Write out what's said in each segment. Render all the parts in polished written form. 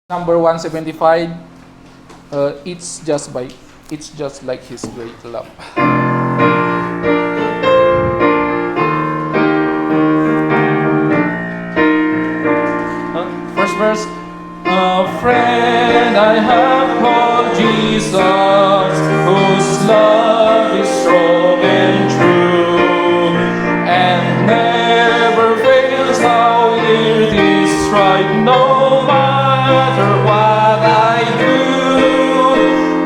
Number 175, it's just like His great love. First verse. A friend I have called Jesus, whose love is strong and true, and never fails. How it is right, no matter what I do.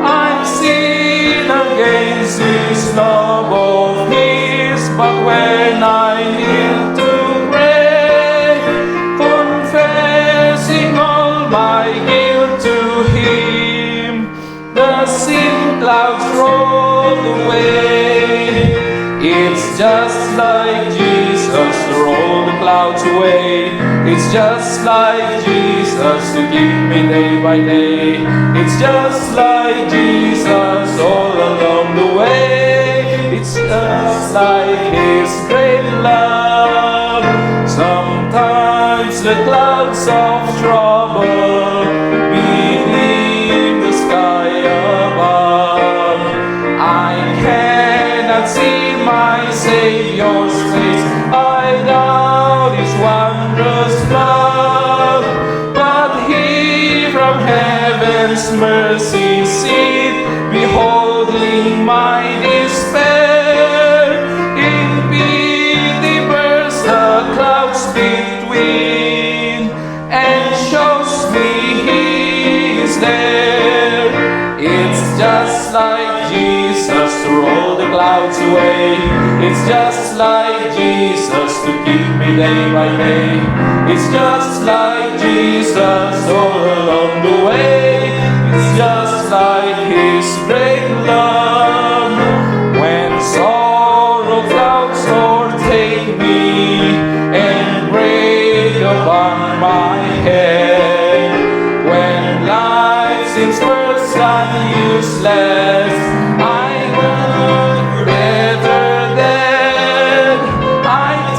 I'm sin against this love of His, but when I kneel to pray, confessing all my guilt to Him, the sin clouds roll away. It's just like Jesus to roll the clouds away. It's just like Jesus to keep me day by day. It's just like Jesus all along the way. It's just like His great love. Sometimes the clouds of trouble beneath the sky above, I cannot see my Savior's face. I doubt His wondrous love, but He from heaven's mercy seat, beholding my despair, in pity bursts the clouds between, and shows me He is there. It's just like Jesus to roll the clouds away. It's just like Jesus to keep me day by day. It's just like Jesus all along the way. It's just like His great love. When sorrow clouds o'ertake me and break upon my head, when life seems worse and useless, I would better dead. I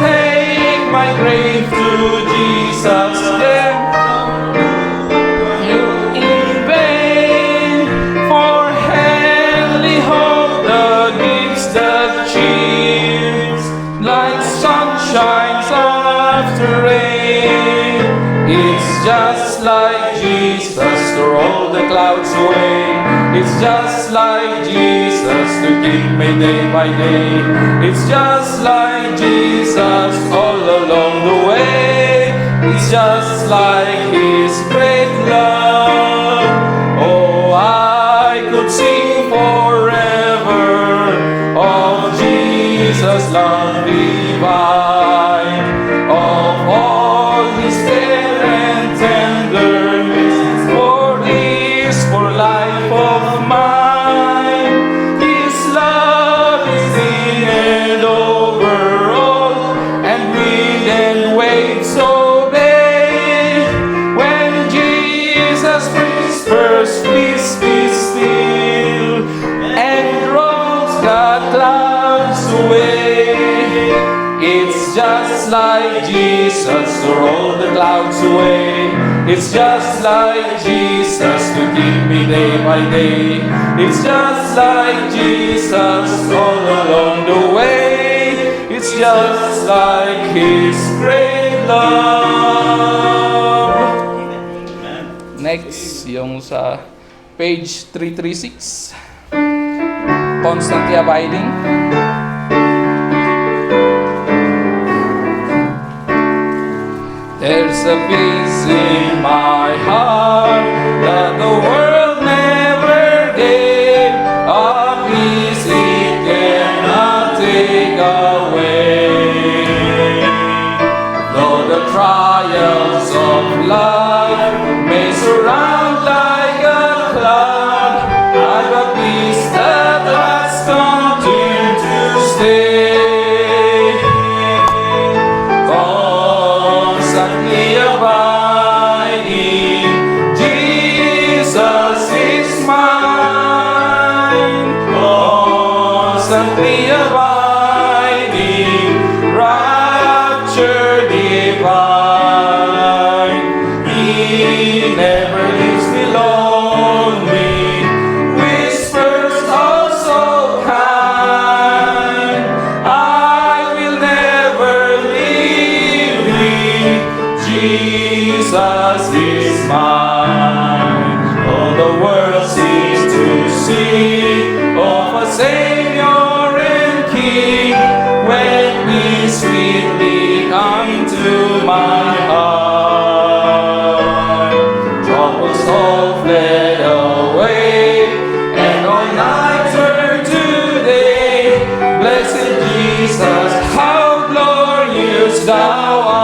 take my grave to Jesus then, in vain, for heavenly hope the gifts that cheers, like sunshine after rain. It's just like Jesus to roll the clouds away. It's just like Jesus to keep me day by day. It's just like Jesus all along the way. It's just like His great love. Oh, I could sing forever of Jesus' love divine, of all His care and tenderness for this, for life of mine. His love is in and over all, and wind and waves obey. When Jesus whispers, peace be still, and rolls the clouds away. It's just like Jesus to roll the clouds away. It's just like Jesus to keep me day by day. It's just like Jesus all along the way. It's just like His great love. Next, yung sa page 336, Constantly Abiding. There's a peace in my heart that the world never gave, a peace it cannot take away. Though the trials of life may surround like a cloud, I've a peace that has continued to stay. Constantly abiding. mine. All the world seems to see of a Savior and King. When He sweetly come to my heart, troubles all fled away, and all night turned to day. Blessed Jesus, how glorious Thou art,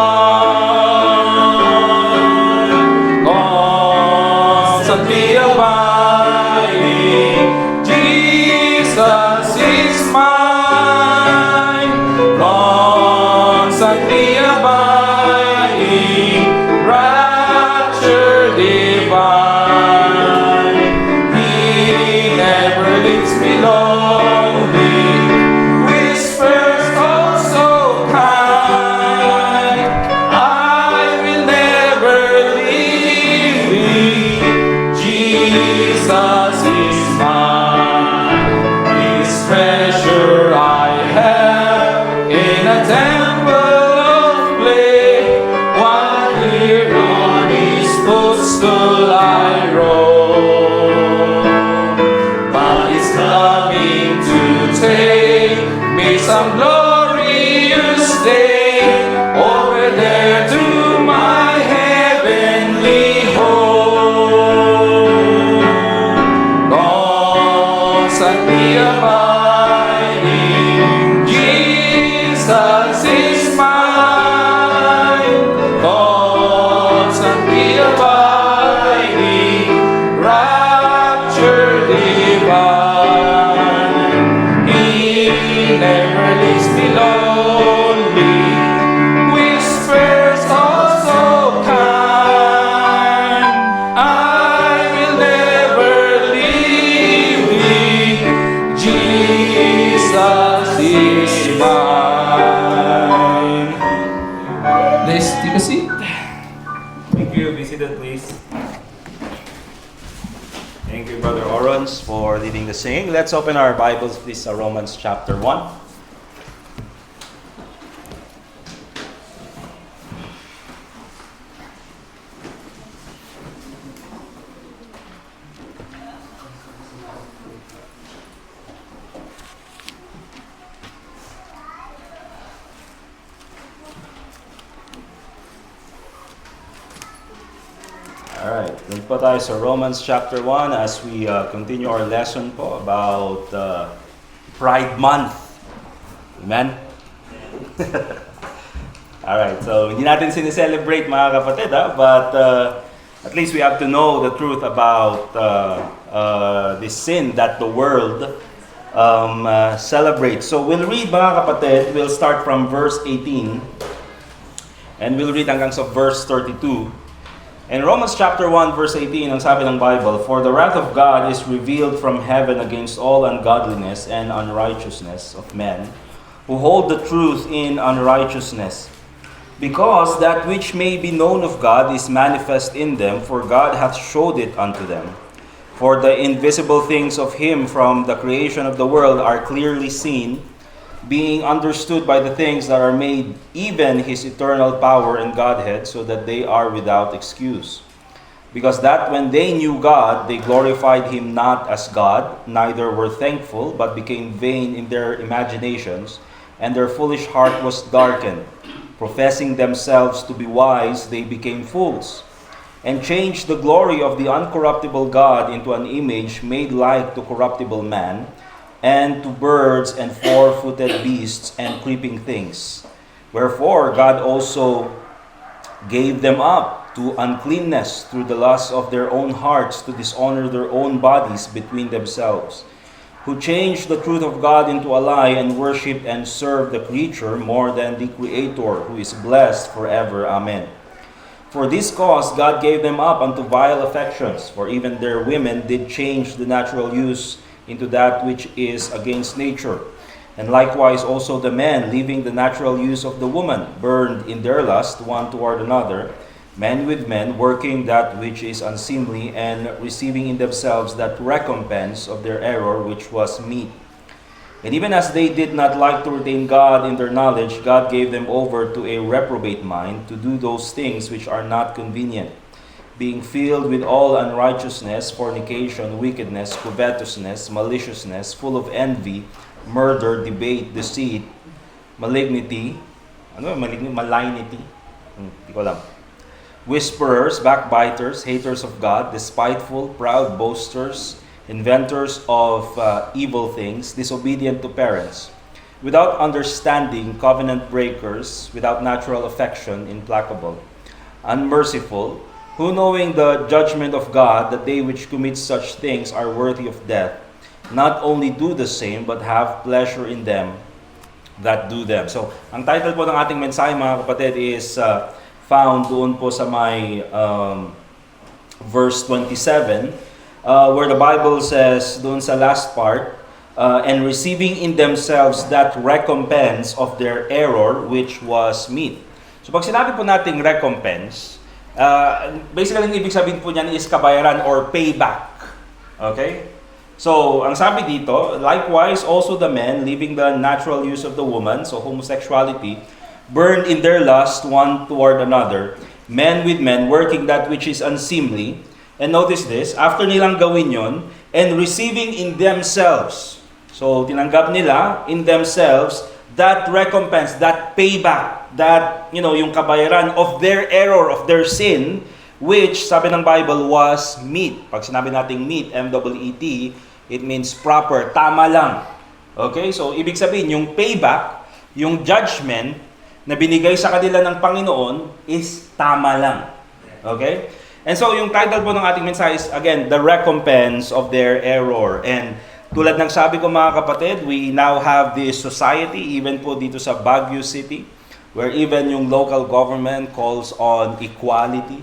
constantly abiding. Jesus is mine, constantly abiding, rapture divine. He never leaves me lonely, whispers also kind, I will never leave thee. Jesus is mine, His treasure I have in a temple of clay. While here on His footstool I roam, but He's coming to take me some glorious day over there to my heavenly home. Constantly abiding, Jesus is mine. Constantly abiding, rapture divine. He never leaves me lonely, whispers also kind, I will never leave thee. Jesus is mine. Let's take a seat. Thank you. Be seated, please. Thank you, Brother Orons, for leading the singing. Let's open our Bibles, please, to Romans chapter 1. Alright, dun po tayo sa Romans chapter 1 as we continue our lesson po about Pride Month. Amen? Alright, so hindi natin sineselebrate mga kapatid, but at least we have to know the truth about this sin that the world celebrates. So we'll read mga kapatid, we'll start from verse 18 and we'll read hanggang sa verse 32. In Romans chapter 1 verse 18, ang sabi ng Bible, "For the wrath of God is revealed from heaven against all ungodliness and unrighteousness of men, who hold the truth in unrighteousness. Because that which may be known of God is manifest in them, for God hath showed it unto them. For the invisible things of Him from the creation of the world are clearly seen, being understood by the things that are made, even His eternal power and Godhead, so that they are without excuse. Because that when they knew God, they glorified Him not as God, neither were thankful, but became vain in their imaginations, and their foolish heart was darkened. Professing themselves to be wise, they became fools, and changed the glory of the uncorruptible God into an image made like to corruptible man, and to birds and four-footed beasts and creeping things. Wherefore God also gave them up to uncleanness through the lust of their own hearts, to dishonor their own bodies between themselves, who changed the truth of God into a lie, and worshipped and served the creature more than the Creator, who is blessed forever. Amen. For this cause God gave them up unto vile affections, for even their women did change the natural use into that which is against nature. And likewise also the men, leaving the natural use of the woman, burned in their lust one toward another, men with men, working that which is unseemly, and receiving in themselves that recompense of their error which was meet. And even as they did not like to retain God in their knowledge, God gave them over to a reprobate mind, to do those things which are not convenient, being filled with all unrighteousness, fornication, wickedness, covetousness, maliciousness, full of envy, murder, debate, deceit, malignity, malignity, hindi ko alam. Whisperers, backbiters, haters of God, despiteful, proud, boasters, inventors of evil things, disobedient to parents, without understanding, covenant breakers, without natural affection, implacable, unmerciful, who knowing the judgment of God, that they which commit such things are worthy of death, not only do the same, but have pleasure in them that do them. So, ang title po ng ating mensahe, mga kapatid, is found doon po sa may verse 27, where the Bible says, doon sa last part, and receiving in themselves that recompense of their error, which was meat. So, pag sinabi po nating recompense, basically, ang ibig sabihin po niyan is kabayaran or payback. Okay? So, ang sabi dito, likewise, also the men, leaving the natural use of the woman, so homosexuality, burned in their lust one toward another, men with men, working that which is unseemly. And notice this, after nilang gawin yon, and receiving in themselves, so tinanggap nila in themselves, that recompense, that payback, that, yung kabayaran of their error, of their sin, which, sabi ng Bible, was meat. Pag sinabi nating meat, M-E-E-T, it means proper, tama lang. Okay? So, ibig sabihin, yung payback, yung judgment na binigay sa kanila ng Panginoon is tama lang. Okay? And so, yung title po ng ating mensahe is, again, the recompense of their error. And tulad ng sabi ko, mga kapatid, we now have this society, even po dito sa Baguio City, where even yung local government calls on equality,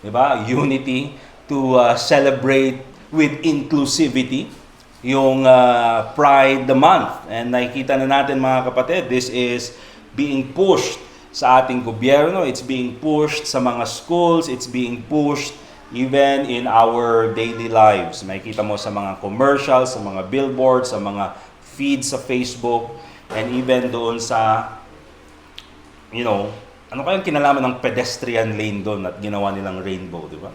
diba? Unity, to celebrate with inclusivity, yung Pride the Month. And nakikita na natin, mga kapatid, this is being pushed sa ating gobyerno, it's being pushed sa mga schools, it's being pushed even in our daily lives. Makikita mo sa mga commercials, sa mga billboards, sa mga feeds sa Facebook, and even doon sa, ano kayang kinalaman ng pedestrian lane doon at ginawa nilang rainbow, di ba?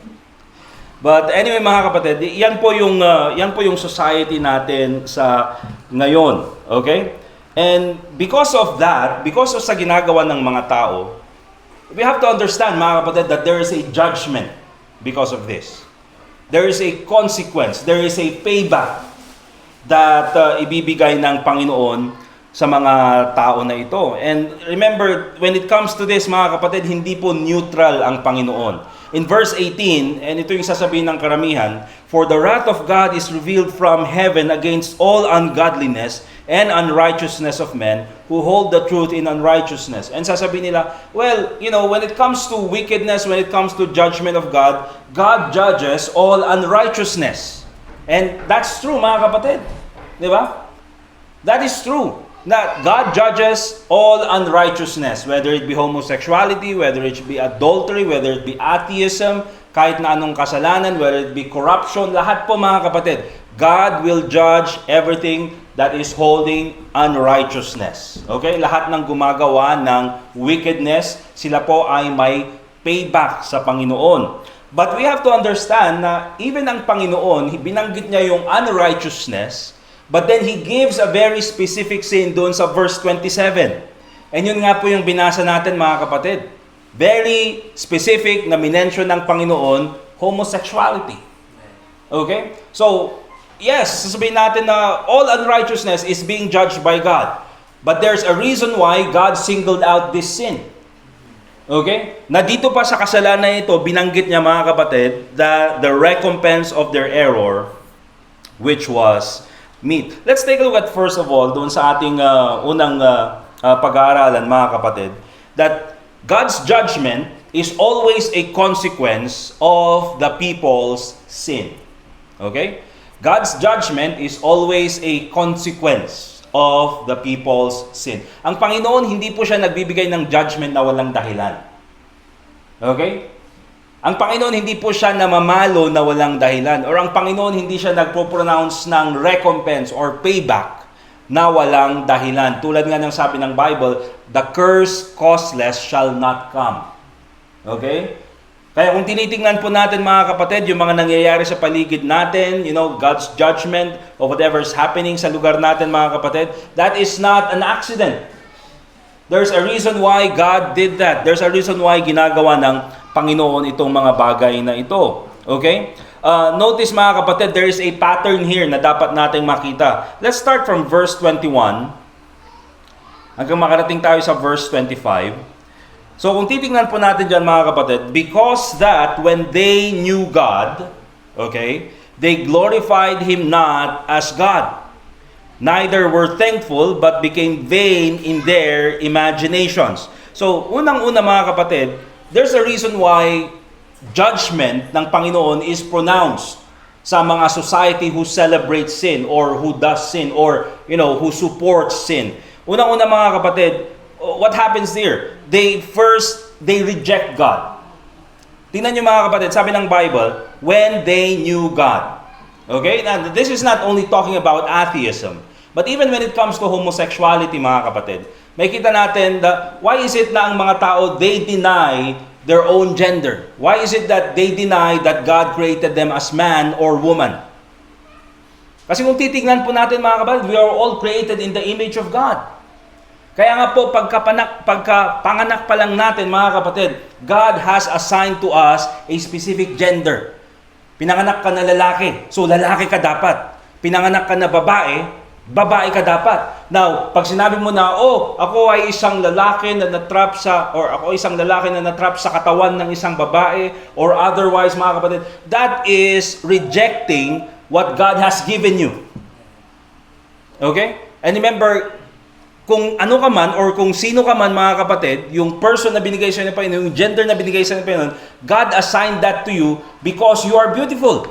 But anyway, mga kapatid, yan po yung society natin sa ngayon, okay? And because of that, because of sa ginagawa ng mga tao, we have to understand, mga kapatid, that there is a judgment because of this. There is a consequence, there is a payback that ibibigay ng Panginoon sa mga tao na ito. And remember, when it comes to this, mga kapatid, hindi po neutral ang Panginoon. In verse 18, and ito yung sasabihin ng karamihan, for the wrath of God is revealed from heaven against all ungodliness and unrighteousness of men who hold the truth in unrighteousness. And sasabihin nila, well, when it comes to wickedness, when it comes to judgment of God, God judges all unrighteousness. And that's true, mga kapatid. Di ba? That is true. That God judges all unrighteousness, whether it be homosexuality, whether it be adultery, whether it be atheism, kahit na anong kasalanan, whether it be corruption, lahat po, mga kapatid, God will judge everything that is holding unrighteousness. Okay? Lahat ng gumagawa ng wickedness, sila po ay may payback sa Panginoon. But we have to understand na even ang Panginoon, binanggit niya yung unrighteousness, but then He gives a very specific sin doon sa verse 27. And yun nga po yung binasa natin, mga kapatid. Very specific na minention ng Panginoon, homosexuality. Okay? So, yes, sasabihin natin na all unrighteousness is being judged by God. But there's a reason why God singled out this sin. Okay? Na dito pa sa kasalanan ito, binanggit niya, mga kapatid, the recompense of their error, which was meat. Let's take a look at first of all, doon sa ating unang pag-aaralan, mga kapatid, that God's judgment is always a consequence of the people's sin. Okay? God's judgment is always a consequence of the people's sin. Ang Panginoon, hindi po siya nagbibigay ng judgment na walang dahilan. Okay? Ang Panginoon, hindi po siya namamalo na walang dahilan. Or ang Panginoon, hindi siya nagpo-pronounce ng recompense or payback na walang dahilan. Tulad nga ng sabi ng Bible, the curse causeless shall not come. Okay? Kaya kung tinitingnan po natin mga kapatid, yung mga nangyayari sa paligid natin, God's judgment of whatever is happening sa lugar natin mga kapatid, that is not an accident. There's a reason why God did that. There's a reason why ginagawa ng Panginoon itong mga bagay na ito. Okay? Notice mga kapatid, there is a pattern here na dapat nating makita. Let's start from verse 21 hanggang makarating tayo sa verse 25. So kung titingnan po natin dyan mga kapatid, because that when they knew God, okay, they glorified Him not as God, neither were thankful, but became vain in their imaginations. So unang-una mga kapatid, there's a reason why judgment ng Panginoon is pronounced sa mga society who celebrates sin or who does sin or who supports sin. Unang-una mga kapatid, what happens there? They reject God. Tingnan niyo mga kapatid, sabi ng Bible, when they knew God. Okay? Now, this is not only talking about atheism, but even when it comes to homosexuality mga kapatid, may kita natin why is it na ang mga tao, they deny their own gender? Why is it that they deny that God created them as man or woman? Kasi kung titignan po natin mga kapatid, we are all created in the image of God. Kaya nga po, pagkapanganak pa lang natin, mga kapatid, God has assigned to us a specific gender. Pinanganak ka na lalaki, so lalaki ka dapat. Pinanganak ka na babae, babae ka dapat. Now, pag sinabi mo na, ako ay isang lalaki na natrap sa katawan ng isang babae, or otherwise, mga kapatid, that is rejecting what God has given you. Okay? And remember, kung ano ka man or kung sino ka man mga kapatid, yung person na binigay sa ng Panginoon, yung gender na binigay sa ng Panginoon, God assigned that to you because you are beautiful.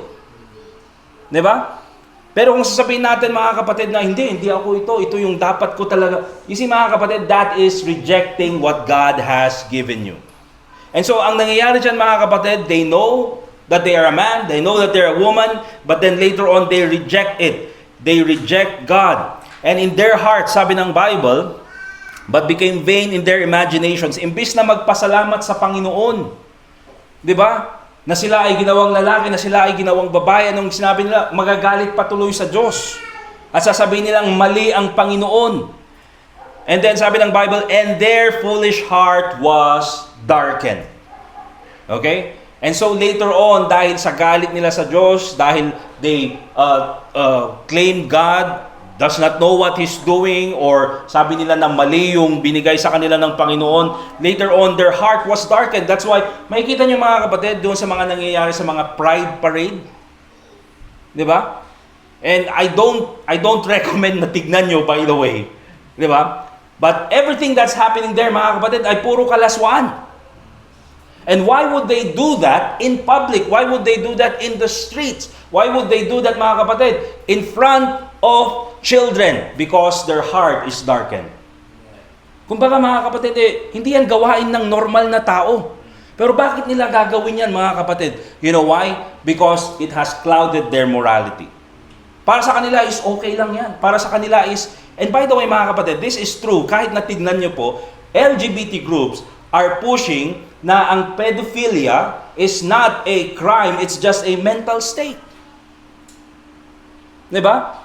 Diba? Pero kung sasabihin natin mga kapatid na hindi ako ito yung dapat ko talaga. You see mga kapatid, that is rejecting what God has given you. And so ang nangyayari dyan mga kapatid, they know that they are a man, they know that they're a woman, but then later on they reject it. They reject God. And in their hearts, sabi ng Bible, but became vain in their imaginations. Imbis na magpasalamat sa Panginoon. Di ba? Na sila ay ginawang lalaki, na sila ay ginawang babae. Anong sinabi nila? Magagalit patuloy sa Diyos. At sasabihin nilang mali ang Panginoon. And then sabi ng Bible, and their foolish heart was darkened. Okay? And so later on, dahil sa galit nila sa Diyos, dahil they claim God does not know what He's doing, or sabi nila na mali yung binigay sa kanila ng Panginoon, later on, their heart was darkened. That's why, makikita niyo mga kapatid, doon sa mga nangyayari sa mga pride parade. Di ba? And I don't recommend na tignan nyo, by the way. Di ba? But everything that's happening there, mga kapatid, ay puro kalaswaan. And why would they do that in public? Why would they do that in the streets? Why would they do that, mga kapatid, in front of children? Because their heart is darkened. Kumbaga mga kapatid, hindi yan gawain ng normal na tao. Pero bakit nila gagawin yan mga kapatid? You know why? Because it has clouded their morality. Para sa kanila is okay lang yan. Para sa kanila is, and by the way mga kapatid, this is true. Kahit natignan nyo po, LGBT groups are pushing na ang pedophilia is not a crime, it's just a mental state. Diba?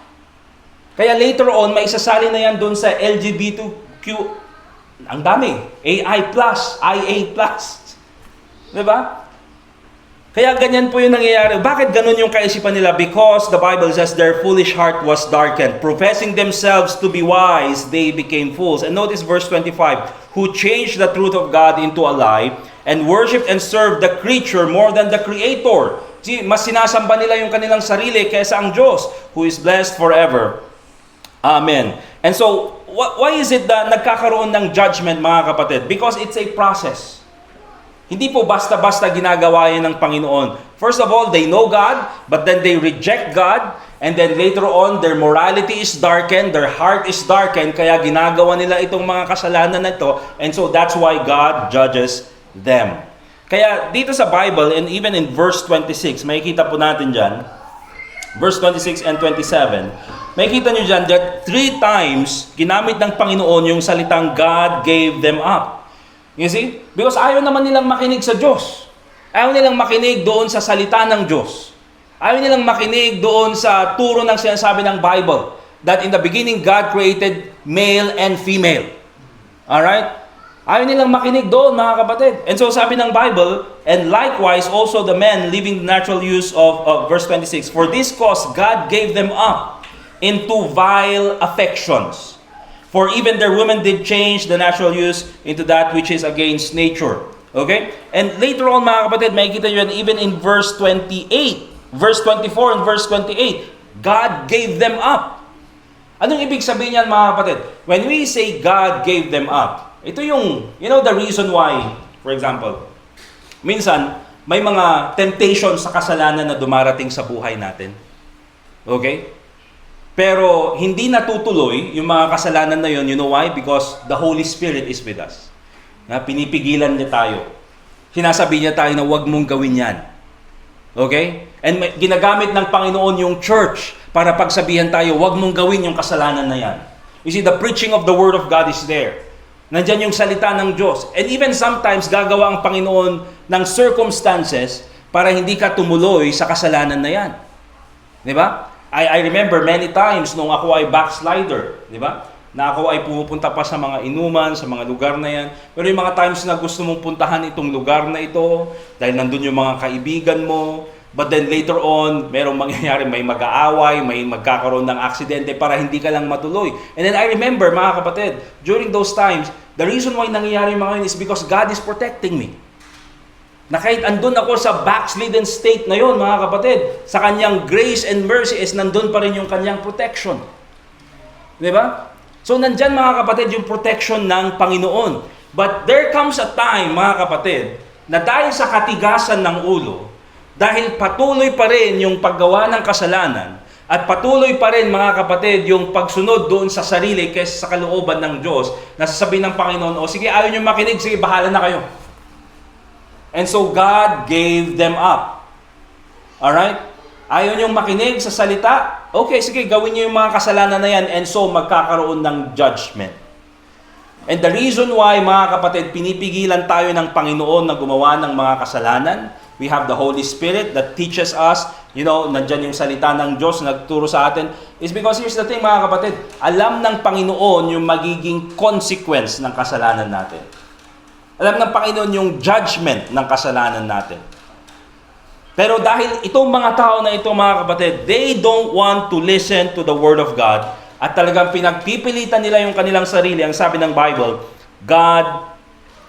Kaya later on, may isasali na yan doon sa LGBTQ. Ang dami. AI+, IA+. Diba? Kaya ganyan po yung nangyayari. Bakit ganun yung kaisipan nila? Because the Bible says their foolish heart was darkened. Professing themselves to be wise, they became fools. And notice verse 25. Who changed the truth of God into a lie and worshipped and served the creature more than the Creator. See, mas sinasamba nila yung kanilang sarili kaysa ang Diyos, who is blessed forever. Amen. And so, why is it na nagkakaroon ng judgment, mga kapatid? Because it's a process. Hindi po basta-basta ginagawa yan ng Panginoon. First of all, they know God, but then they reject God, and then later on, their morality is darkened, their heart is darkened, kaya ginagawa nila itong mga kasalanan na ito, and so that's why God judges them. Kaya dito sa Bible, and even in verse 26, makikita po natin dyan, verse 26 and 27, makikita nyo dyan that 3 times ginamit ng Panginoon yung salitang God gave them up. You see? Because ayaw naman nilang makinig sa Diyos. Ayaw nilang makinig doon sa salita ng Diyos. Ayaw nilang makinig doon sa turo ng sinasabi ng Bible. That in the beginning, God created male and female. Alright? Ayaw nilang makinig doon, mga kapatid. And so sabi ng Bible, and likewise also the men living the natural use of verse 26, for this cause God gave them up into vile affections. For even their women did change the natural use into that which is against nature. Okay? And later on, mga kapatid, makikita nyo yan even in verse 28, verse 24 and verse 28, God gave them up. Anong ibig sabihin yan, mga kapatid? When we say God gave them up, ito yung, the reason why, for example, minsan, may mga temptations sa kasalanan na dumarating sa buhay natin. Okay? Pero hindi natutuloy yung mga kasalanan na yun. You know why? Because the Holy Spirit is with us. Na pinipigilan niya tayo. Sinasabi niya tayo na huwag mong gawin yan. Okay? And ginagamit ng Panginoon yung church para pagsabihan tayo, huwag mong gawin yung kasalanan na yan. You see, the preaching of the Word of God is there. Nandyan yung salita ng Diyos. And even sometimes, gagawa ang Panginoon ng circumstances para hindi ka tumuloy sa kasalanan na yan. Di ba? I remember many times nung ako ay backslider, di ba? Na ako ay pumupunta pa sa mga inuman, sa mga lugar na yan. Pero yung mga times na gusto mong puntahan itong lugar na ito, dahil nandun yung mga kaibigan mo, but then later on, merong mangyayari, may mag-aaway, may magkakaroon ng aksidente para hindi ka lang matuloy. And then I remember, mga kapatid, during those times, the reason why nangyayari mga yun is because God is protecting me. Na kahit andun ako sa backslidden state na yun, mga kapatid, sa kanyang grace and mercy is nandun pa rin yung kanyang protection. Di ba? So, nandyan, mga kapatid, yung protection ng Panginoon. But there comes a time, mga kapatid, na dahil sa katigasan ng ulo, dahil patuloy pa rin yung paggawa ng kasalanan, at patuloy pa rin, mga kapatid, yung pagsunod doon sa sarili kaysa sa kalooban ng Diyos, nasasabihin ng Panginoon, o sige, ayaw nyo makinig, sige, bahala na kayo. And so God gave them up. Alright? Ayaw niyong makinig sa salita? Okay, sige, gawin niyo yung mga kasalanan na yan and so magkakaroon ng judgment. And the reason why, mga kapatid, pinipigilan tayo ng Panginoon na gumawa ng mga kasalanan, we have the Holy Spirit that teaches us, nandyan yung salita ng Diyos na nagturo sa atin, is because here's the thing, mga kapatid, alam ng Panginoon yung magiging consequence ng kasalanan natin. Alam ng Panginoon yung judgment ng kasalanan natin. Pero dahil itong mga tao na ito, mga kapatid, they don't want to listen to the Word of God at talagang pinagpipilitan nila yung kanilang sarili. Ang sabi ng Bible, God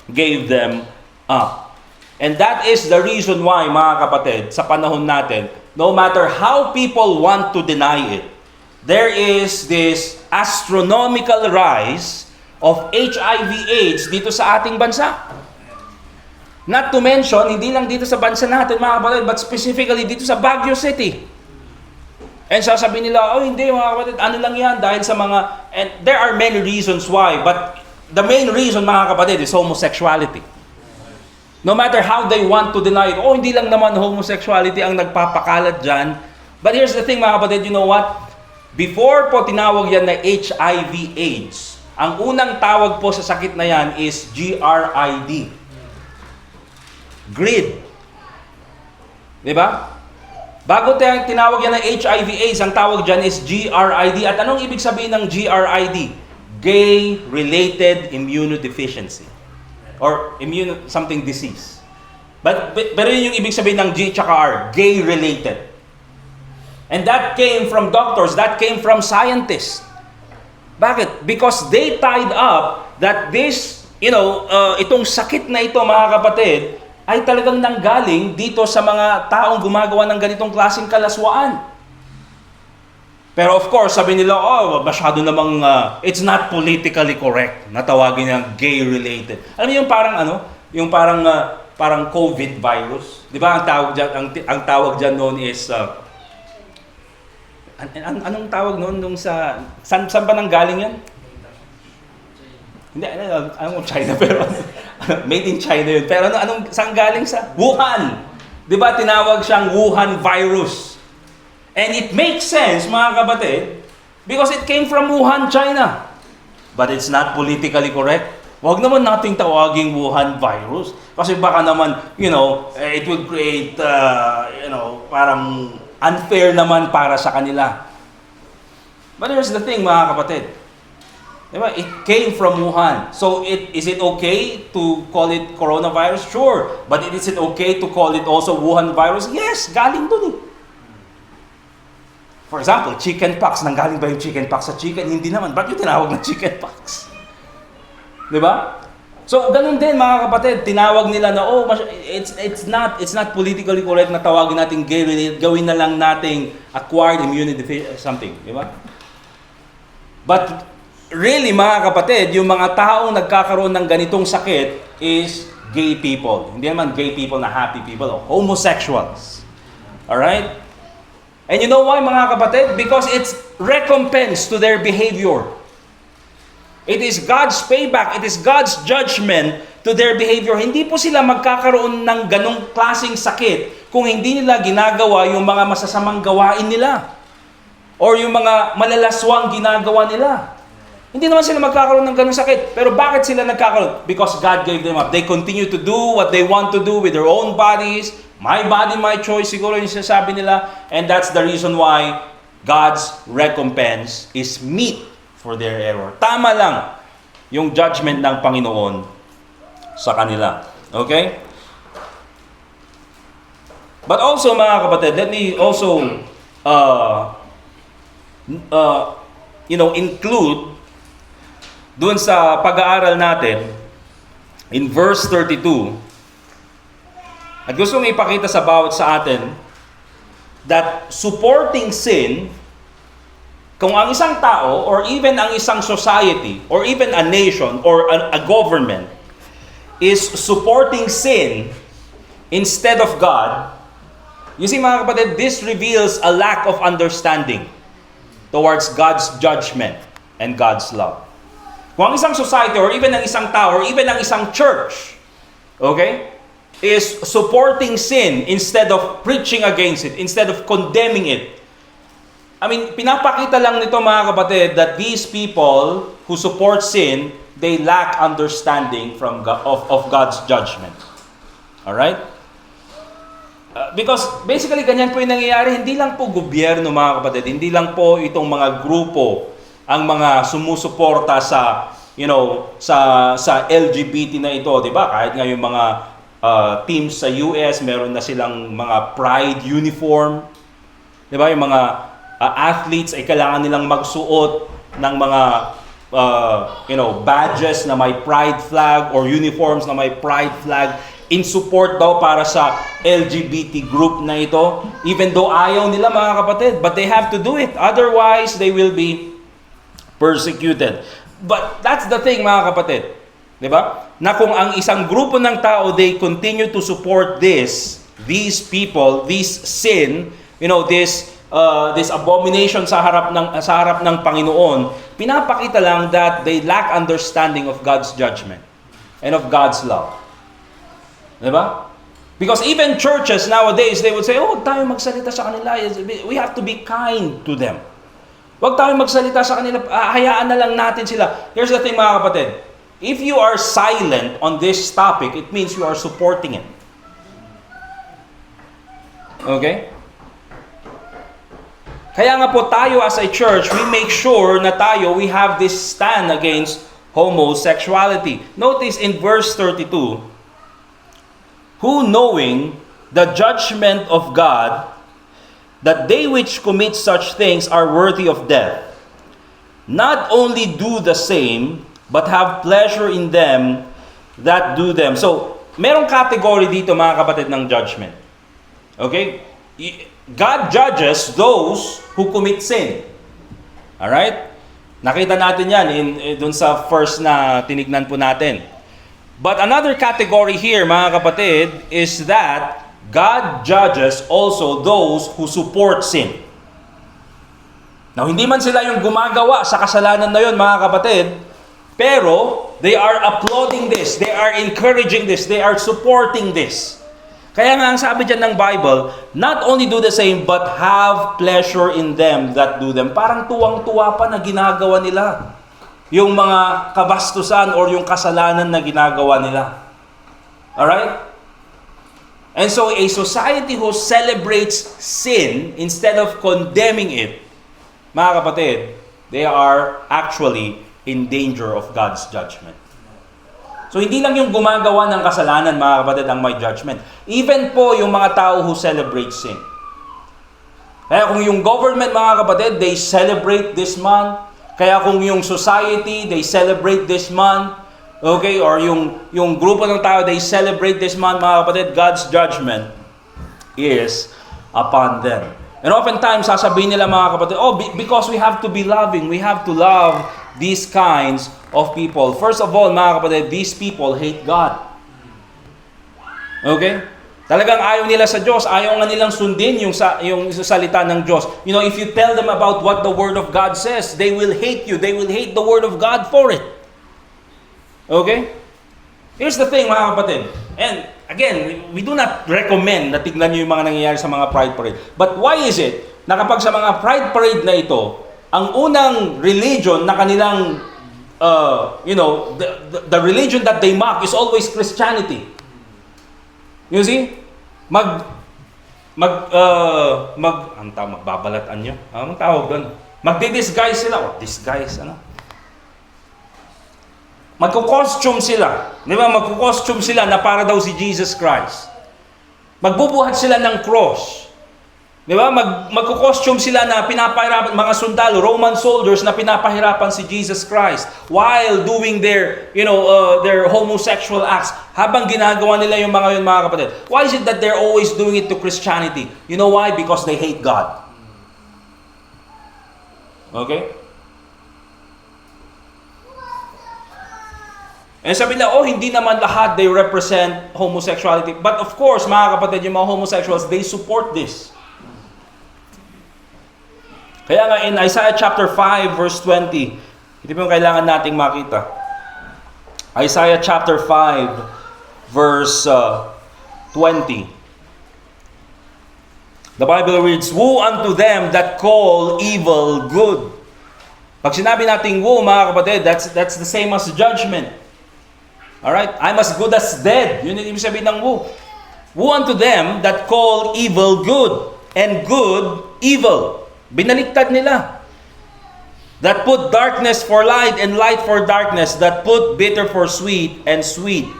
gave them up. And that is the reason why, mga kapatid, sa panahon natin, no matter how people want to deny it, there is this astronomical rise of HIV/AIDS dito sa ating bansa. Not to mention, hindi lang dito sa bansa natin, mga kapatid, but specifically dito sa Baguio City. And sasabihin nila, hindi mga kapatid, ano lang yan, dahil sa mga, and there are many reasons why, but the main reason, mga kapatid, is homosexuality. No matter how they want to deny it, hindi lang naman homosexuality ang nagpapakalat dyan. But here's the thing, mga kapatid, you know what? Before po tinawag yan na HIV/AIDS, ang unang tawag po sa sakit na yan is GRID. GRID. Diba? Bago tinawag yan ng HIV/AIDS, ang tawag dyan is GRID. At anong ibig sabihin ng GRID? Gay-related immunodeficiency. Or something disease. Pero yun yung ibig sabihin ng G tsaka R. Gay-related. And that came from doctors. That came from scientists. Bakit? Because they tied up that this, itong sakit na ito, mga kapatid, ay talagang nanggaling dito sa mga taong gumagawa ng ganitong klaseng kalaswaan. Pero of course, sabi nila, masyado namang, it's not politically correct na tawagin ng gay-related. Alam niyo yung parang COVID virus? Di ba ang tawag dyan noon is, anong tawag noon nung saan ba nanggaling yan? Hindi, anong China, pero made in China yun. Pero saan galing sa? Wuhan! Di ba tinawag siyang Wuhan virus? And it makes sense, mga kapatid, because it came from Wuhan, China. But it's not politically correct. Huwag naman nating tawaging Wuhan virus. Kasi baka naman, it would create, parang unfair naman para sa kanila. But here's the thing, mga kapatid. Diba? It came from Wuhan. So, is it okay to call it coronavirus? Sure. But is it okay to call it also Wuhan virus? Yes, galing dun eh. For example, chickenpox. Nanggaling ba yung chickenpox sa chicken? Hindi naman. Ba't yung tinawag na chickenpox? Diba? So, ganun din mga kapatid. Tinawag nila na, it's not politically correct na tawagin natin gawin na lang nating acquired immunity something. Diba? But, really mga kapatid, yung mga taong nagkakaroon ng ganitong sakit is gay people. Hindi naman gay people na happy people. Homosexuals. Alright? And you know why mga kapatid? Because it's recompense to their behavior. It is God's payback. It is God's judgment to their behavior. Hindi po sila magkakaroon ng ganong klaseng sakit kung hindi nila ginagawa yung mga masasamang gawain nila. Or yung mga malalaswang ginagawa nila. Hindi naman sila magkakaroon ng ganung sakit. Pero bakit sila nagkakaroon? Because God gave them up. They continue to do what they want to do with their own bodies. My body, my choice, siguro yung sinasabi nila. And that's the reason why God's recompense is meet for their error. Tama lang yung judgment ng Panginoon sa kanila. Okay? But also, mga kapatid, let me also include doon sa pag-aaral natin in verse 32. At gusto kong ipakita sa bawat sa atin that supporting sin, kung ang isang tao or even ang isang society or even a nation or a government is supporting sin instead of God, you see mga kapatid, this reveals a lack of understanding towards God's judgment and God's love. Kung ang isang society or even ang isang tao or even ang isang church, okay, is supporting sin instead of preaching against it, instead of condemning it. I mean, pinapakita lang nito mga kapatid that these people who support sin, they lack understanding from God, of God's judgment. Alright? Because basically ganyan po yung nangyayari, hindi lang po gobyerno mga kapatid, hindi lang po itong mga grupo ang mga sumusuporta sa sa LGBT na ito, 'di ba? Kahit nga yung mga teams sa US, meron na silang mga pride uniform. 'Di ba? Yung mga athletes ay kailangan nilang magsuot ng mga badges na may pride flag or uniforms na may pride flag in support daw para sa LGBT group na ito. Even though ayaw nila mga kapatid, but they have to do it. Otherwise, they will be persecuted. But that's the thing mga kapatid. 'Di ba? Na kung ang isang grupo ng tao, they continue to support these people, this sin, this abomination sa harap ng Panginoon, pinapakita lang that they lack understanding of God's judgment and of God's love. 'Di ba? Because even churches nowadays, they would say, huwag tayo magsalita sa kanila. We have to be kind to them. Huwag tayo magsalita sa kanila. Hayaan na lang natin sila. Here's the thing mga kapatid. If you are silent on this topic, it means you are supporting it. Okay? Kaya nga po tayo as a church, we make sure na we have this stand against homosexuality. Notice in verse 32, who knowing the judgment of God, that they which commit such things are worthy of death, not only do the same, but have pleasure in them that do them. So, merong category dito mga kapatid ng judgment. Okay? God judges those who commit sin. Alright? Nakita natin yan dun sa first na tinignan po natin. But another category here mga kapatid is that God judges also those who support sin. Now, hindi man sila yung gumagawa sa kasalanan na yun, mga kapatid, pero they are applauding this, they are encouraging this, they are supporting this. Kaya nga ang sabi dyan ng Bible, not only do the same, but have pleasure in them that do them. Parang tuwang-tuwa pa na ginagawa nila. yung mga kabastusan or yung kasalanan na ginagawa nila. Alright? And so a society who celebrates sin instead of condemning it, mga kapatid, they are actually in danger of God's judgment. So hindi lang yung gumagawa ng kasalanan, mga kapatid, ang may judgment. Even po yung mga tao who celebrate sin. Kaya kung yung government, mga kapatid, they celebrate this month. Kaya kung yung society, they celebrate this month. Okay? Or yung grupo ng tao, they celebrate this month, mga kapatid, God's judgment is upon them. And oftentimes, sasabihin nila, mga kapatid, because we have to be loving, we have to love these kinds of people. First of all, mga kapatid, these people hate God. Okay? Talagang ayaw nila sa Diyos. Ayaw nga nilang sundin yung salita ng Diyos. You know, if you tell them about what the Word of God says, they will hate you. They will hate the Word of God for it. Okay? Here's the thing, mga kapatid. And again, we do not recommend na tignan nyo yung mga nangyayari sa mga Pride Parade. But why is it na kapag sa mga Pride Parade na ito, ang unang religion na kanilang, the religion that they mock is always Christianity. You see? Magbabalatan nyo. Anong tawag doon? Magdi-disguise sila. Disguise, Magko-costume sila. Di ba? Magko-costume sila na para daw si Jesus Christ. Magbubuhat sila ng cross. Di ba? Magko-costume sila na pinapahirapan, mga sundalo, Roman soldiers na pinapahirapan si Jesus Christ while doing their homosexual acts. Habang ginagawa nila yung mga yun, mga kapatid. Why is it that they're always doing it to Christianity? You know why? Because they hate God. Okay? And sabi nila, hindi naman lahat they represent homosexuality. But of course, mga kapatid, yung mga homosexuals, they support this. Kaya nga in Isaiah chapter 5 verse 20, ito po yung kailangan nating makita. Isaiah chapter 5 verse 20. The Bible reads, "Woe unto them that call evil good." Pag sinabi nating woe, mga kapatid, that's the same as judgment. Alright? I'm as good as dead. Yun yung ibig sabihin ng woe. Woe unto them that call evil good and good evil. Binaliktad nila. That put darkness for light and light for darkness. That put bitter for sweet and sweet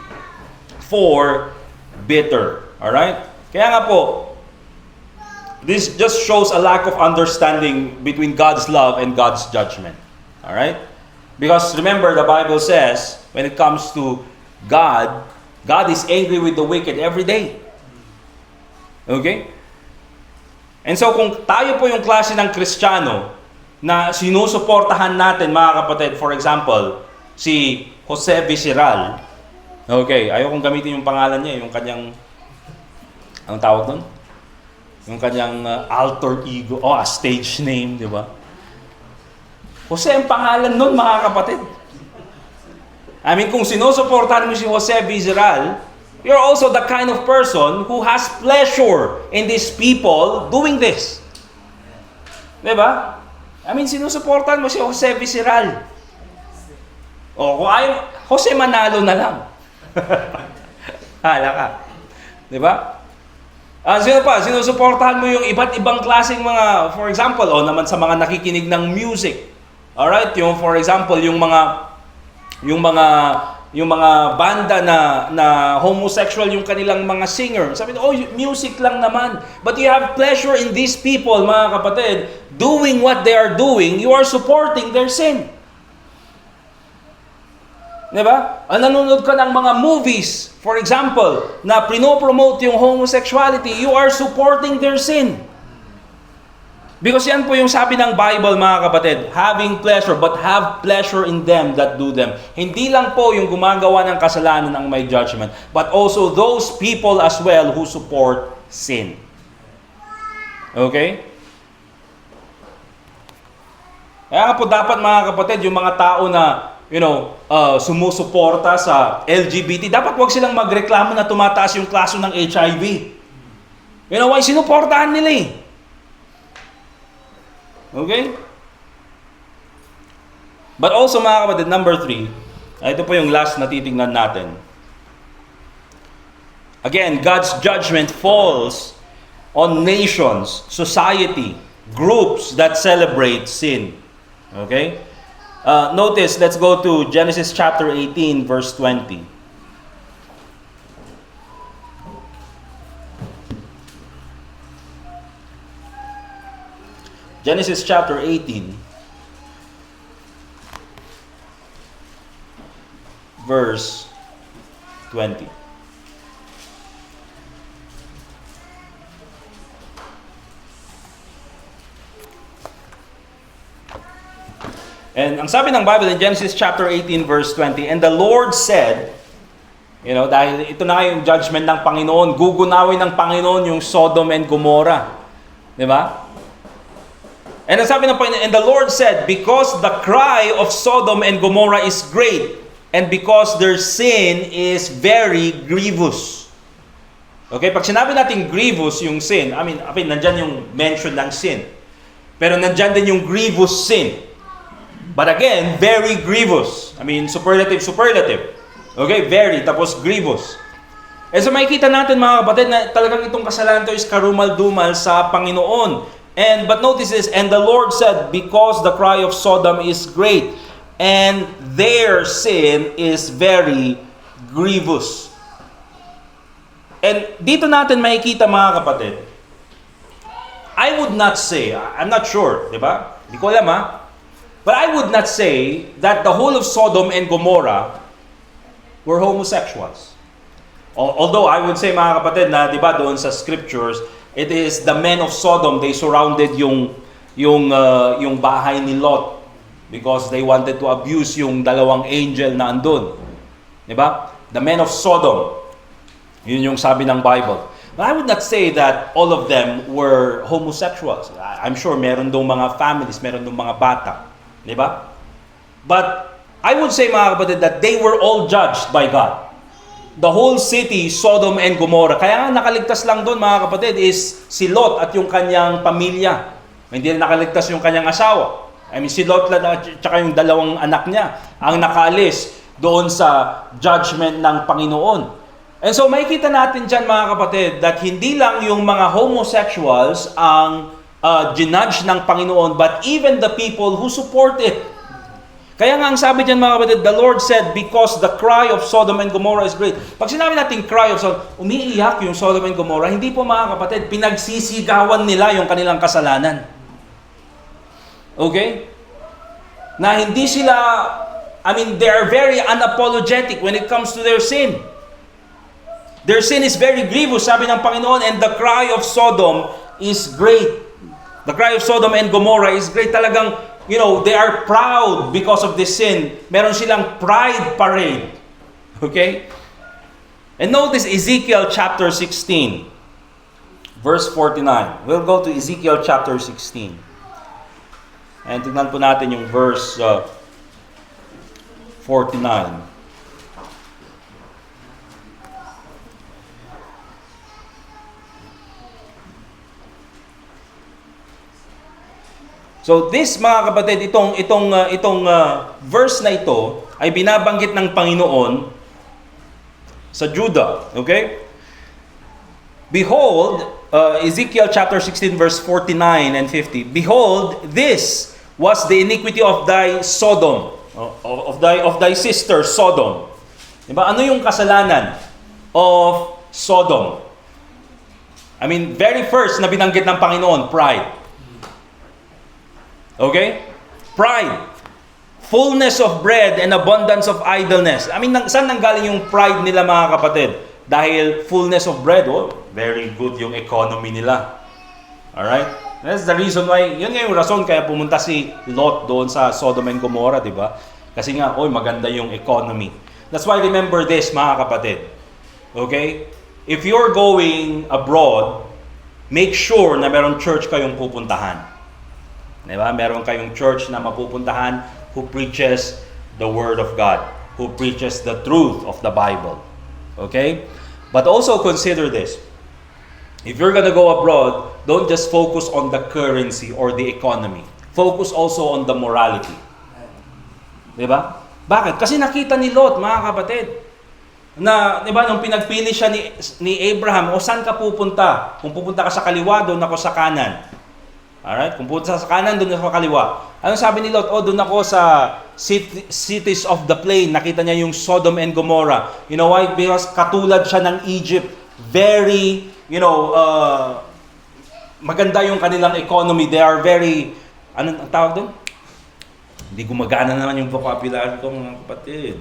for bitter. Alright? Kaya nga po, this just shows a lack of understanding between God's love and God's judgment. Alright? Because remember, the Bible says, when it comes to God, God is angry with the wicked every day. Okay? And so kung tayo po yung klase ng Kristiyano na sinusuportahan natin, mga kapatid, for example, si Jose Vizcarral, okay, ayaw kong gamitin yung pangalan niya, yung kanyang, anong tawag doon? Yung kanyang alter ego, a stage name, di ba? Jose ang pangalan nun, mga kapatid. I mean, kung sinusuportahan mo si Jose Vizcarral, you're also the kind of person who has pleasure in these people doing this. Diba? I mean, sinusuportahan mo si Jose Vizcarral. O, kung ayaw, Jose Manalo na lang. Hala ka. Diba? Sino pa? Sinusuportahan mo yung iba't ibang klaseng mga, for example, naman sa mga nakikinig ng music. Alright? Yung, for example, yung mga banda na homosexual yung kanilang mga singer. Sabi nila, music lang naman. But you have pleasure in these people, mga kapatid, doing what they are doing, you are supporting their sin. Diba? Nanonood ka ng mga movies, for example, na pinopromote yung homosexuality, you are supporting their sin. Because yan po yung sabi ng Bible, mga kapatid, having pleasure, but have pleasure in them that do them. Hindi lang po yung gumagawa ng kasalanan ang may judgment, but also those people as well who support sin. Okay? Kaya nga po dapat, mga kapatid, yung mga tao na, sumusuporta sa LGBT, dapat wag silang magreklamo na tumataas yung kaso ng HIV. You know why? Sinuportahan nila Okay? But also mga kapatid, number 3, ito po yung last na titingnan natin. Again, God's judgment falls on nations, society, groups that celebrate sin. Okay? Notice, let's go to Genesis chapter 18, verse 20. Genesis chapter 18, verse 20. And ang sabi ng Bible in Genesis chapter 18 verse 20, and the Lord said, dahil ito na yung judgment ng Panginoon, gugunawin ng Panginoon yung Sodom and Gomorrah. Di ba? And ang sabi ng Panginoon, and the Lord said, because the cry of Sodom and Gomorrah is great, and because their sin is very grievous. Okay, pag sinabi natin grievous yung sin, nandyan yung mention ng sin. Pero nandyan din yung grievous sin. But again, very grievous. Superlative. Okay, very, tapos grievous. And so makikita natin mga kapatid na talagang itong kasalanan to is karumal-dumal sa Panginoon. But notice this, and the Lord said, because the cry of Sodom is great, and their sin is very grievous. And dito natin makikita mga kapatid, I would not say, I'm not sure, di ba? Hindi ko alam but I would not say that the whole of Sodom and Gomorrah were homosexuals. Although I would say mga kapatid na, di ba, doon sa scriptures, it is the men of Sodom, they surrounded yung bahay ni Lot because they wanted to abuse yung dalawang angel na andun. Di ba? The men of Sodom. Yun yung sabi ng Bible. But I would not say that all of them were homosexuals. I'm sure meron dong mga families, meron dong mga bata. Di ba? But I would say mga kapatid that they were all judged by God. The whole city, Sodom and Gomorrah. Kaya nga nakaligtas lang doon mga kapatid is si Lot at yung kanyang pamilya. Hindi na nakaligtas yung kanyang asawa. Si Lot at saka yung dalawang anak niya ang nakaalis doon sa judgment ng Panginoon. And so makikita natin dyan mga kapatid that hindi lang yung mga homosexuals ang ginudge ng Panginoon, but even the people who support it. Kaya nga ang sabi dyan mga kapatid, the Lord said, because the cry of Sodom and Gomorrah is great. Pag sinabi natin cry of Sodom, umiiyak yung Sodom and Gomorrah, hindi po mga kapatid, pinagsisigawan nila yung kanilang kasalanan. Okay? Na hindi sila, they are very unapologetic when it comes to their sin. Their sin is very grievous, sabi ng Panginoon, and the cry of Sodom is great. The cry of Sodom and Gomorrah is great. Talagang, they are proud because of this sin. Meron silang pride parade. Okay? And notice Ezekiel chapter 16, verse 49. We'll go to Ezekiel chapter 16. And tignan po natin yung verse 49. So this mga kapatid, itong verse na ito ay binabanggit ng Panginoon sa Judah, okay? Behold, Ezekiel chapter 16 verse 49 and 50. Behold, this was the iniquity of thy Sodom, of thy sister Sodom. Diba? Ano yung kasalanan of Sodom? Very first na binanggit ng Panginoon, pride. Okay? Pride. Fullness of bread and abundance of idleness. Saan nanggaling yung pride nila mga kapatid? Dahil fullness of bread, very good yung economy nila. Alright? That's the reason why, yun nga yung rason kaya pumunta si Lot doon sa Sodom and Gomorrah, di ba? Kasi nga, maganda yung economy. That's why remember this mga kapatid. Okay? If you're going abroad, make sure na merong church kayong pupuntahan. Diba? Meron kayong church na mapupuntahan who preaches the Word of God, who preaches the truth of the Bible. Okay? But also consider this. If you're gonna go abroad, don't just focus on the currency or the economy. Focus also on the morality. Di ba? Bakit? Kasi nakita ni Lot, mga kapatid, na, di ba, nung pinagpili siya ni Abraham, o saan ka pupunta? Kung pupunta ka sa kaliwa, doon ako sa kanan. Alright? Kung pupunta sa kanan, doon ako sa kaliwa. Ano sabi ni Lot? Doon ako sa cities of the plain. Nakita niya yung Sodom and Gomorrah. You know why? Because katulad siya ng Egypt. Very, maganda yung kanilang economy. They are very, anong tawag doon? Hindi gumagana naman yung vocabulary ko, mga kapatid.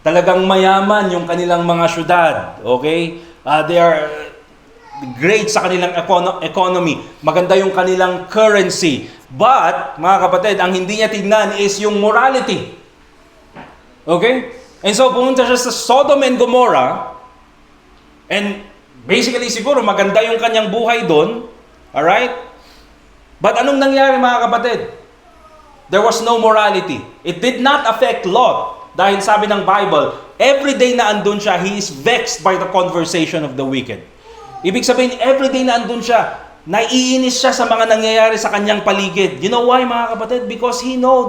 Talagang mayaman yung kanilang mga syudad. Okay? They are great sa kanilang economy. Maganda yung kanilang currency. But, mga kapatid, ang hindi niya tignan is yung morality. Okay? And so, pumunta siya sa Sodom and Gomorrah. And basically, siguro, maganda yung kanyang buhay doon. Alright? But anong nangyari, mga kapatid? There was no morality. It did not affect Lot. Dahil sabi ng Bible, every day na andun siya, he is vexed by the conversation of the wicked. Ibig sabihin, every day na andun siya, naiinis siya sa mga nangyayari sa kanyang paligid. You know why, mga kapatid? Because he knows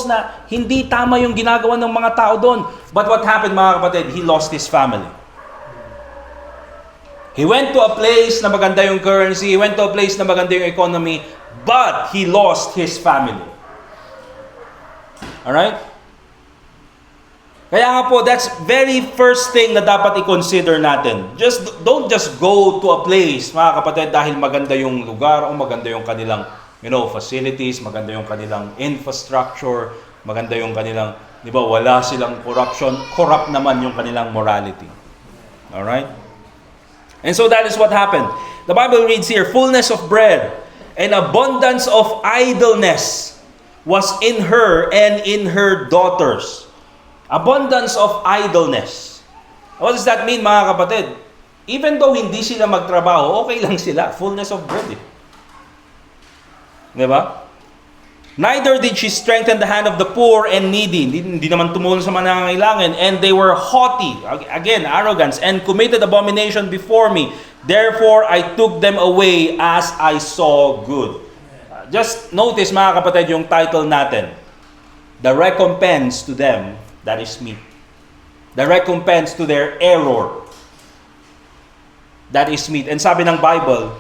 na hindi tama yung ginagawa ng mga tao doon. But what happened, mga kapatid? He lost his family. He went to a place na maganda yung currency, he went to a place na maganda yung economy, but he lost his family. Alright? Kaya nga po, that's very first thing na dapat i-consider natin. Don't just go to a place, mga kapatid, dahil maganda yung lugar o maganda yung kanilang, facilities, maganda yung kanilang infrastructure, maganda yung kanilang, di ba, wala silang corruption, corrupt naman yung kanilang morality. Alright? And so that is what happened. The Bible reads here, fullness of bread and abundance of idleness was in her and in her daughters. Abundance of idleness. What does that mean, mga kapatid? Even though hindi sila magtrabaho, okay lang sila. Fullness of bread. Diba? Neither did she strengthen the hand of the poor and needy. Hindi naman tumulong sa mga nangangailangan. And they were haughty. Again, arrogance. And committed abomination before me. Therefore, I took them away as I saw good. Just notice, mga kapatid, yung title natin. The recompense to them, that is me. The recompense to their error, that is me. And sabi ng Bible,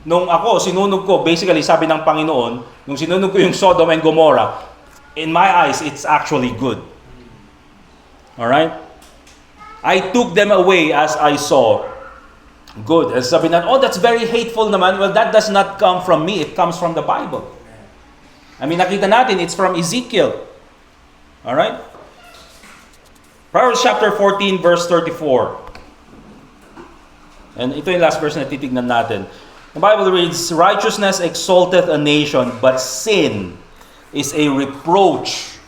nung ako, sinunog ko, basically, sabi ng Panginoon, nung sinunog ko yung Sodom and Gomorrah, in my eyes, it's actually good. Alright? I took them away as I saw good. And sabi na, that's very hateful naman. Well, that does not come from me. It comes from the Bible. I mean, nakita natin, it's from Ezekiel. Alright? Proverbs chapter 14, verse 34. And ito yung last verse na titignan natin. The Bible reads, righteousness exalteth a nation, but sin is a reproach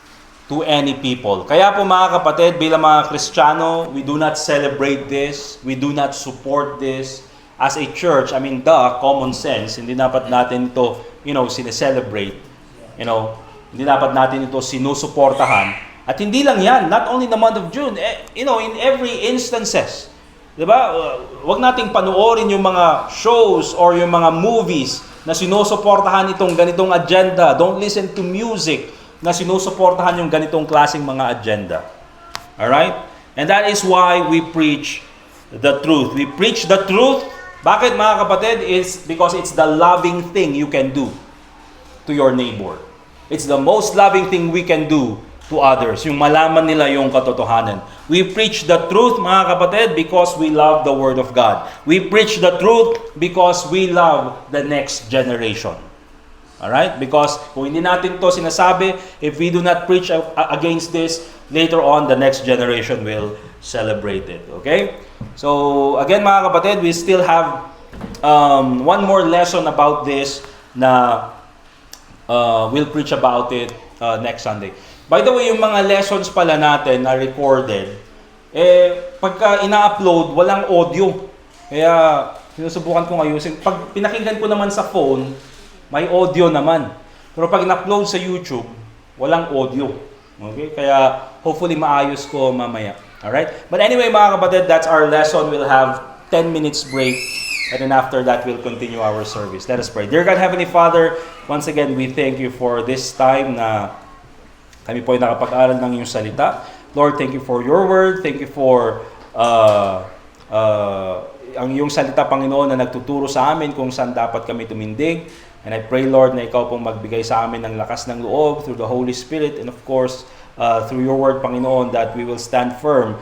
to any people. Kaya po, mga kapatid, bilang mga Kristiyano, we do not celebrate this. We do not support this. As a church, I mean, common sense. Hindi dapat natin ito, sineselebrate. Hindi dapat natin ito sinusuportahan. At hindi lang yan, not only in the month of June, in every instances. Diba? Huwag nating panoorin yung mga shows or yung mga movies na sinusuportahan itong ganitong agenda. Don't listen to music na sinusuportahan yung ganitong klaseng mga agenda. Alright? And that is why we preach the truth. We preach the truth. Bakit, mga kapatid? It's because it's the loving thing you can do to your neighbor. It's the most loving thing we can do to others. Yung malaman nila yung katotohanan. We preach the truth, mga kapatid, because we love the Word of God. We preach the truth because we love the next generation. Alright? Because kung hindi natin to sinasabi, if we do not preach against this, later on, the next generation will celebrate it. Okay? So, again, mga kapatid, we still have one more lesson about this na we'll preach about it next Sunday. By the way, yung mga lessons pala natin na recorded, pagka ina-upload, walang audio. Kaya, sinusubukan ko ayusin. Pag pinakinggan ko naman sa phone, may audio naman. Pero pag in-upload sa YouTube, walang audio. Okay? Kaya, hopefully, maayos ko mamaya. Alright? But anyway, mga kapatid, that's our lesson. We'll have 10 minutes break. And then after that, we'll continue our service. Let us pray. Dear God, Heavenly Father, once again, we thank you for this time na Kami po ay nakapag-aral ng iyong salita. Lord, thank you for your word. Thank you for ang iyong salita, Panginoon, na nagtuturo sa amin kung saan dapat kami tumindig. And I pray, Lord, na ikaw pong magbigay sa amin ng lakas ng loob through the Holy Spirit and of course, through your word, Panginoon, that we will stand firm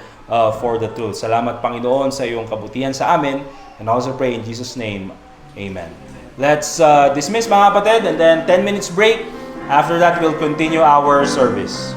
for the truth. Salamat, Panginoon, sa iyong kabutihan sa amin. And I also pray in Jesus' name, Amen. Let's dismiss, mga kapatid, and then 10 minutes break. After that, we'll continue our service.